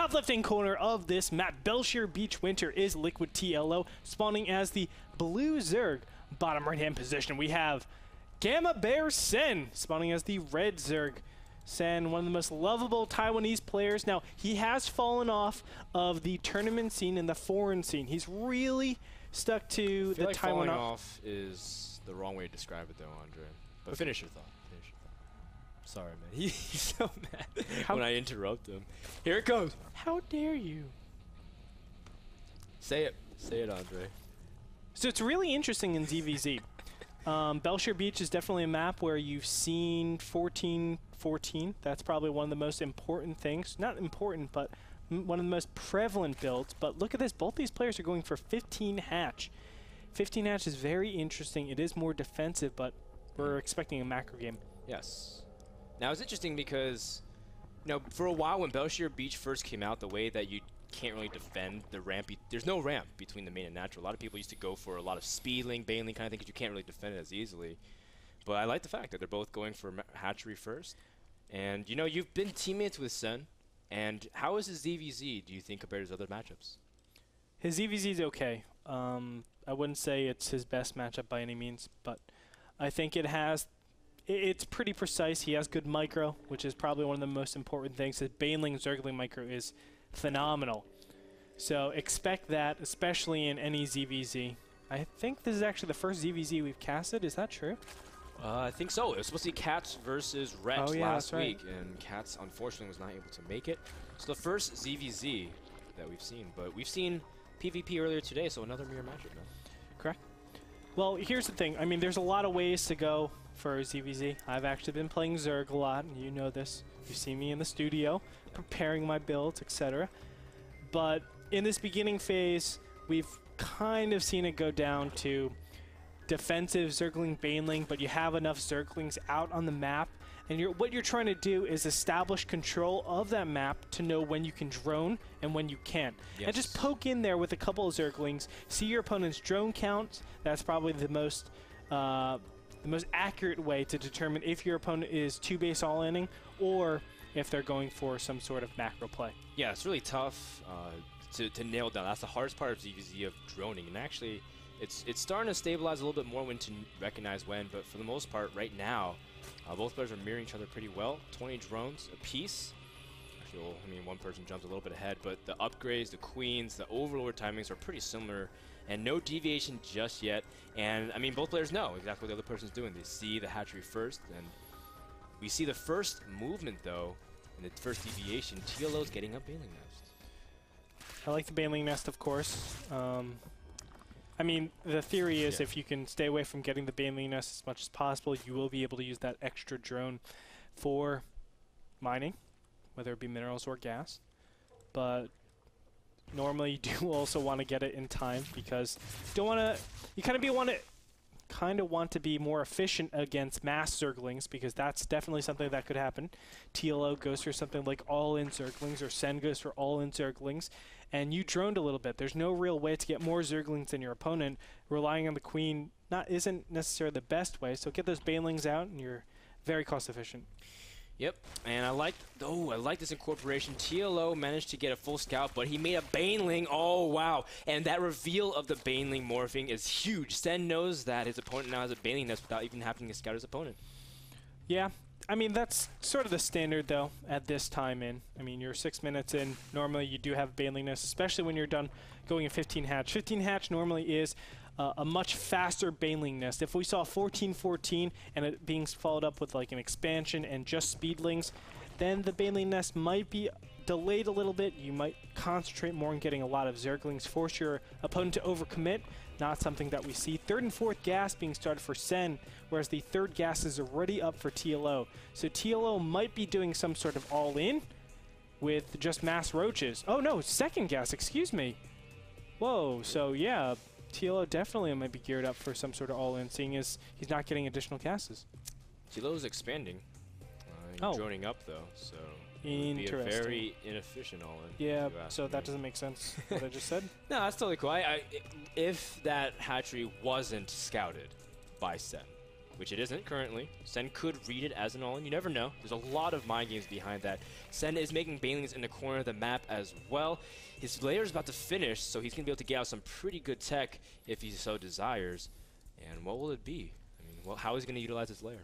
top left-hand corner of this map, Belshire Beach Winter is Liquid TLO, spawning as the blue Zerg. Bottom right-hand position, we have Gamma Bear Sen, spawning as the red Zerg. Sen, one of the most lovable Taiwanese players. Now, he has fallen off of the tournament scene and the foreign scene. He's really stuck to the Taiwan. Falling off is the wrong way to describe it, though, Andre. But okay. Finish your thought. Finish your thought. Sorry, man. He's so mad when I interrupt him. Here it goes. How dare you? Say it. Say it, Andre. So it's really interesting in ZVZ. Belshire Beach is definitely a map where you've seen 14-14. That's probably one of the most important things. Not important, but one of the most prevalent builds. But look at this. Both these players are going for 15 hatch. 15 hatch is very interesting. It is more defensive, but we're expecting a macro game. Yes. Now, it's interesting because, you know, for a while when Belshire Beach first came out, the way that you can't really defend the ramp. There's no ramp between the main and natural. A lot of people used to go for a lot of speedling, baneling kind of thing because you can't really defend it as easily. But I like the fact that they're both going for hatchery first. And, you know, you've been teammates with Sen. And how is his ZVZ, do you think, compared to his other matchups? His ZVZ is okay. I wouldn't say it's his best matchup by any means, but I think it's pretty precise. He has good micro, which is probably one of the most important things. His baneling Zergling micro is phenomenal. So expect that, especially in any ZVZ. I think this is actually the first ZVZ we've casted. Is that true? I think so. It was supposed to be Cats versus Rex last week, right. And Cats unfortunately was not able to make it. So the first ZVZ that we've seen, but we've seen PvP earlier today, so another mirror matchup now. Correct. Well, here's the thing. I mean, there's a lot of ways to go for ZVZ. I've actually been playing Zerg a lot, and you know this. You see me in the studio preparing my builds, etc. But in this beginning phase, we've kind of seen it go down to defensive Zergling, baneling, but you have enough Zerglings out on the map, and what you're trying to do is establish control of that map to know when you can drone and when you can't. Yes. And just poke in there with a couple of Zerglings, see your opponent's drone count. That's probably the most accurate way to determine if your opponent is two-base all-inning or if they're going for some sort of macro play. Yeah, it's really tough to nail down. That's the hardest part of ZVZ, of droning, and actually it's starting to stabilize a little bit more when to recognize when, but for the most part, right now, both players are mirroring each other pretty well. 20 drones apiece. Actually, I mean, one person jumps a little bit ahead, but the upgrades, the queens, the overlord timings are pretty similar, and no deviation just yet. And, I mean, both players know exactly what the other person's doing. They see the hatchery first, and we see the first movement, though, and the first deviation. TLO's getting a baneling nest. I like the baneling nest, of course. I mean, the theory is if you can stay away from getting the baneling nest as much as possible, you will be able to use that extra drone for mining, whether it be minerals or gas. But normally you do also want to get it in time because you kind of want to be more efficient against mass Zerglings, because that's definitely something that could happen. TLO goes for something like all-in Zerglings, or Sen goes for all-in Zerglings, and you droned a little bit. There's no real way to get more Zerglings than your opponent. Relying on the queen isn't necessarily the best way, so get those banelings out and you're very cost efficient. Yep, and I like this incorporation. TLO managed to get a full scout, but he made a baneling. Oh, wow. And that reveal of the baneling morphing is huge. Sen knows that his opponent now has a baneling nest without even having to scout his opponent. Yeah, I mean, that's sort of the standard, though, at this time in. I mean, you're 6 minutes in. Normally, you do have baneling nest, especially when you're done going in 15 hatch. 15 hatch normally is a much faster baneling nest. If we saw 14-14 and it being followed up with like an expansion and just speedlings, then the baneling nest might be delayed a little bit. You might concentrate more on getting a lot of Zerglings, force your opponent to overcommit. Not something that we see. Third and fourth gas being started for Sen, whereas the third gas is already up for TLO. So TLO might be doing some sort of all-in with just mass roaches. Oh no, second gas, excuse me. Whoa, so yeah, TLO definitely might be geared up for some sort of all-in, seeing as he's not getting additional gases. TLO's expanding. Droning up, though, so it would be a very inefficient all-in. Yeah, so that doesn't make sense, what I just said? No, that's totally cool. If that hatchery wasn't scouted by Sen, which it isn't currently. Sen could read it as an all-in. You never know. There's a lot of mind games behind that. Sen is making banelings in the corner of the map as well. His layer is about to finish, so he's going to be able to get out some pretty good tech if he so desires. And what will it be? I mean, well, how is he going to utilize his layer?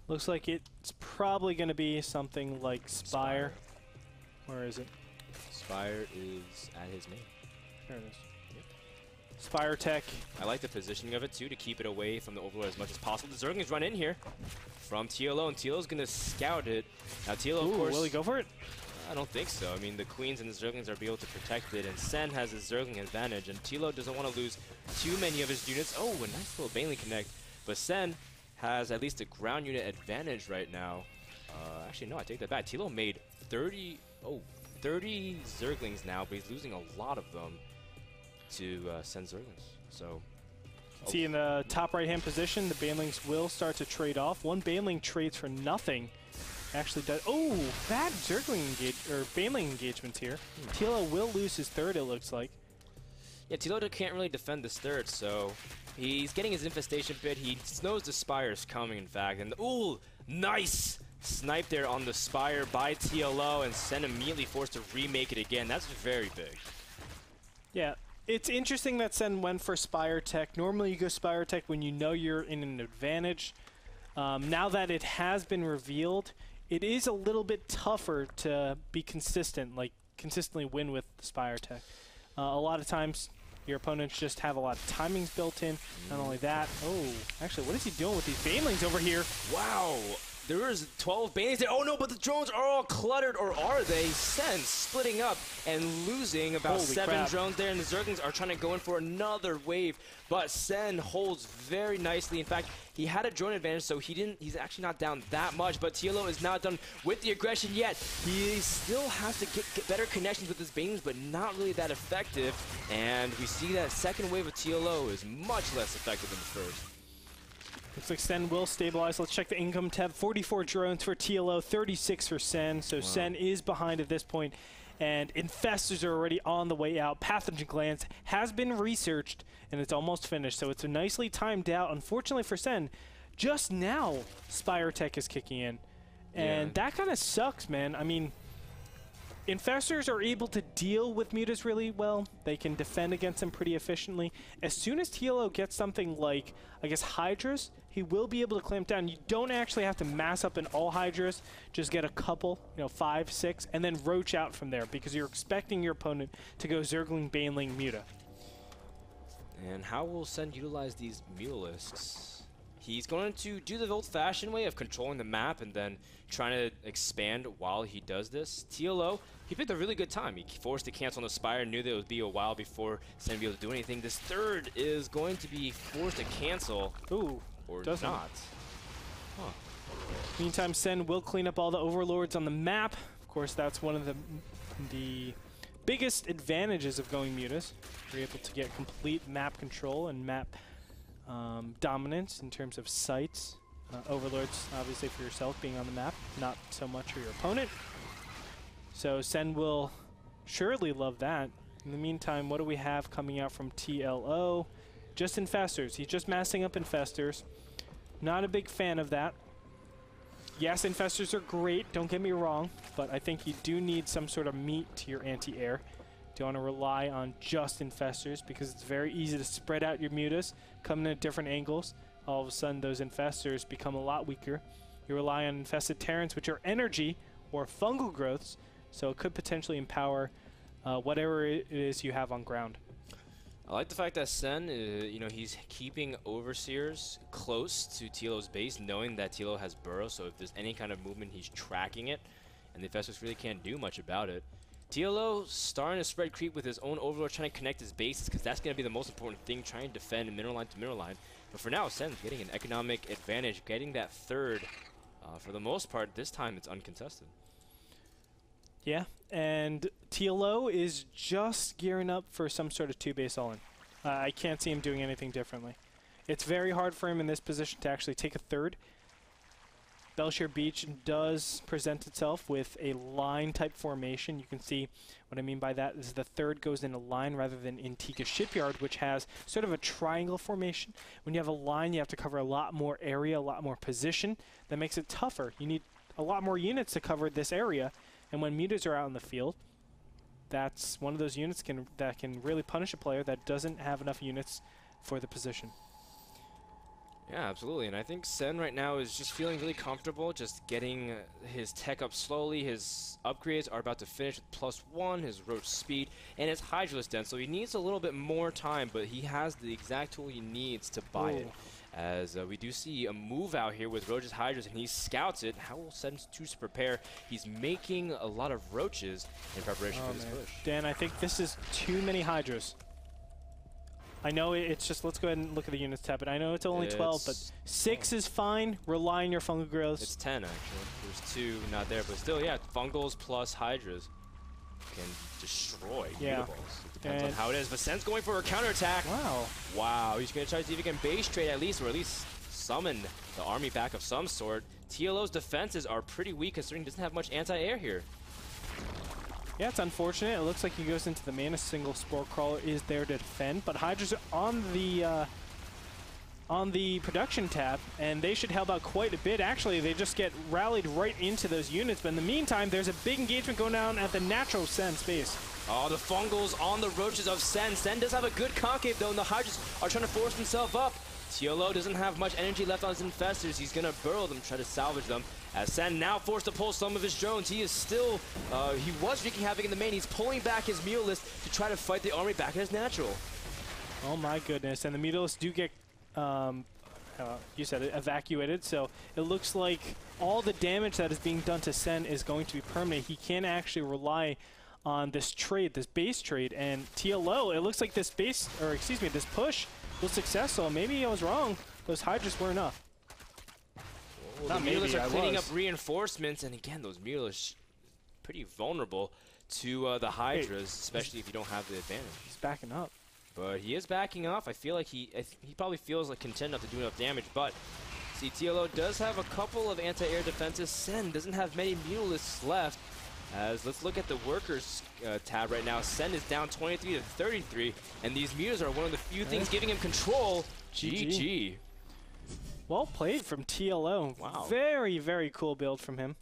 Looks like it's probably going to be something like Spire. Where is it? Spire is at his name. There it is. Spire tech. I like the positioning of it too, to keep it away from the Overlord as much as possible. The Zerglings run in here from TLO, and TLO's going to scout it. Now TLO, of course, will he go for it? I don't think so. I mean, the Queens and the Zerglings are able to protect it, and Sen has a Zergling advantage, and TLO doesn't want to lose too many of his units. Oh, a nice little Baneling connect. But Sen has at least a ground unit advantage right now. Actually, no, I take that back. TLO made 30 Zerglings now, but he's losing a lot of them to Sen Zerglings. So, see in the top right-hand position, the Banelings will start to trade off. One Baneling trades for nothing. Actually does. Oh, bad Zergling Baneling engagements here. TLO will lose his third, it looks like. Yeah, TLO can't really defend this third, so he's getting his infestation bit. He knows the Spire is coming, in fact. And ooh, nice snipe there on the Spire by TLO, and Sen immediately forced to remake it again. That's very big. Yeah. It's interesting that Sen went for Spire Tech. Normally you go Spire Tech when you know you're in an advantage. Now that it has been revealed, it is a little bit tougher to be consistent, like consistently win with Spire Tech. A lot of times your opponents just have a lot of timings built in. Not only that, oh, actually, what is he doing with these Banelings over here? Wow. There is 12 Banelings there. Oh no, but the drones are all cluttered, or are they? Sen splitting up and losing about 7 drones there, and the Zerglings are trying to go in for another wave. But Sen holds very nicely. In fact, he had a drone advantage, so he's actually not down that much. But TLO is not done with the aggression yet. He still has to get better connections with his Banelings, but not really that effective. And we see that second wave of TLO is much less effective than the first. Looks like Sen will stabilize. Let's check the income tab. 44 drones for TLO, 36 for Sen. So wow. Sen is behind at this point, and infestors are already on the way out. Pathogen glands has been researched, and it's almost finished. So it's a nicely timed out. Unfortunately for Sen, just now Spire Tech is kicking in, and that kind of sucks, man. I mean, infestors are able to deal with mutas really well. They can defend against them pretty efficiently. As soon as TLO gets something like, I guess, Hydras, he will be able to clamp down. You don't actually have to mass up in all Hydras. Just get a couple, 5, 6, and then roach out from there, because you're expecting your opponent to go Zergling, Baneling, Muta. And how will Sen utilize these Mutalisks? He's going to do the old-fashioned way of controlling the map and then trying to expand while he does this. TLO, he picked a really good time. He forced to cancel on the Spire, knew that it would be a while before Sen would be able to do anything. This third is going to be forced to cancel. Ooh, or doesn't. Not. Huh. Meantime, Sen will clean up all the Overlords on the map. Of course, that's one of the biggest advantages of going Mutas. You're able to get complete map control and map dominance in terms of sites. Overlords, obviously, for yourself being on the map, not so much for your opponent. So Sen will surely love that. In the meantime, what do we have coming out from TLO? Just infestors. He's just massing up infestors. Not a big fan of that. Yes, infestors are great, don't get me wrong, but I think you do need some sort of meat to your anti-air. Don't want to rely on just infestors, because it's very easy to spread out your mutas, come in at different angles. All of a sudden, those infestors become a lot weaker. You rely on infested Terrans, which are energy or fungal growths, so it could potentially empower whatever it is you have on ground. I like the fact that Sen, he's keeping Overseers close to TLO's base, knowing that TLO has burrows, so if there's any kind of movement, he's tracking it, and the infestors really can't do much about it. TLO starting to spread creep with his own Overlord, trying to connect his bases, because that's going to be the most important thing, trying to defend mineral line to mineral line. But for now, Sen's getting an economic advantage, getting that third. For the most part, this time it's uncontested. Yeah, and TLO is just gearing up for some sort of 2-base all-in. I can't see him doing anything differently. It's very hard for him in this position to actually take a third. Belshire Beach does present itself with a line-type formation. You can see what I mean by that is the third goes in a line rather than Antigua Shipyard, which has sort of a triangle formation. When you have a line, you have to cover a lot more area, a lot more position. That makes it tougher. You need a lot more units to cover this area, and when mutas are out in the field, that's one of those units that can really punish a player that doesn't have enough units for the position. Yeah, absolutely. And I think Sen right now is just feeling really comfortable, just getting his tech up slowly. His upgrades are about to finish with +1, his Roach speed, and his Hydralisk Den. So he needs a little bit more time, but he has the exact tool he needs to buy it. As we do see a move out here with Roach's Hydras, and he scouts it. How will Sen choose to prepare? He's making a lot of Roaches in preparation for this push. Dan, I think this is too many Hydras. I know it's just, let's go ahead and look at the units tab, but I know it's only 12, but 6 is fine. Rely on your Fungal Grills. It's 10, actually. There's 2 not there, but still, yeah, Fungals plus Hydras can destroy Mutaballs. It depends on how it is, but Sen's going for a counterattack. Wow. Wow, he's going to try to see if he can base trade at least, or at least summon the army back of some sort. TLO's defenses are pretty weak considering he doesn't have much anti-air here. Yeah, it's unfortunate. It looks like he goes into the main. A single Spore Crawler is there to defend, but Hydras are on the production tab, and they should help out quite a bit. Actually, they just get rallied right into those units, but in the meantime, there's a big engagement going down at the natural Sen space. Oh, the Fungals on the Roaches of Sen. Sen does have a good concave, though, and the Hydras are trying to force themselves up. TLO doesn't have much energy left on his Infestors. He's going to burrow them, try to salvage them. As Sen now forced to pull some of his drones. He is still, he was wreaking havoc in the main. He's pulling back his Mutalisks to try to fight the army back in his natural. Oh my goodness, and the Mutalisks do get, you said it, evacuated. So it looks like all the damage that is being done to Sen is going to be permanent. He can't actually rely on this trade, this base trade. And TLO, it looks like this base, or excuse me, this push was successful. Maybe I was wrong. Those Hydras were enough. Well, the Mutalisks are cleaning up reinforcements, and again, those Mutalisks pretty vulnerable to the Hydras, especially if you don't have the advantage. He's backing up. But he is backing off. I feel like he probably feels like content enough to do enough damage, but see, TLO does have a couple of anti-air defenses. Sen doesn't have many Mutalisks left. As let's look at the workers tab right now. Sen is down 23 to 33, and these mutas are one of the few things giving him control. GG. Well played from TLO. Wow. Very, very cool build from him.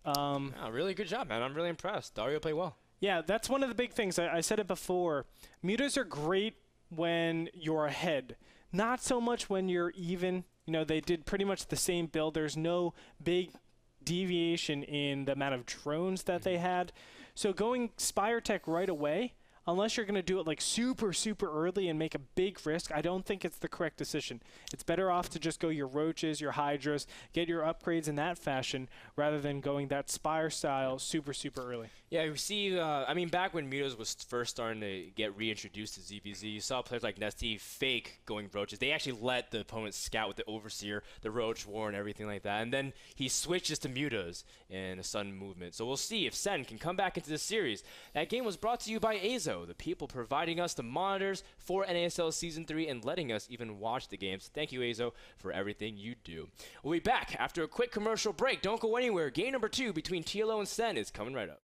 Yeah, really good job, man. I'm really impressed. Dario played well. Yeah, that's one of the big things. I said it before. Mutas are great when you're ahead. Not so much when you're even. You know, they did pretty much the same build. There's no big deviation in the amount of drones that they had. So going Spire Tech right away, unless you're going to do it like super, super early and make a big risk, I don't think it's the correct decision. It's better off to just go your Roaches, your Hydras, get your upgrades in that fashion, rather than going that Spire style super, super early. Yeah, we see, I mean, back when Mutas was first starting to get reintroduced to ZVZ, you saw players like Nesty fake going Roaches. They actually let the opponent scout with the Overseer, the Roach War, and everything like that. And then he switches to Mutas in a sudden movement. So we'll see if Sen can come back into the series. That game was brought to you by Azo, the people providing us the monitors for NASL Season 3 and letting us even watch the games. Thank you, Azo, for everything you do. We'll be back after a quick commercial break. Don't go anywhere. Game number 2 between TLO and Sen is coming right up.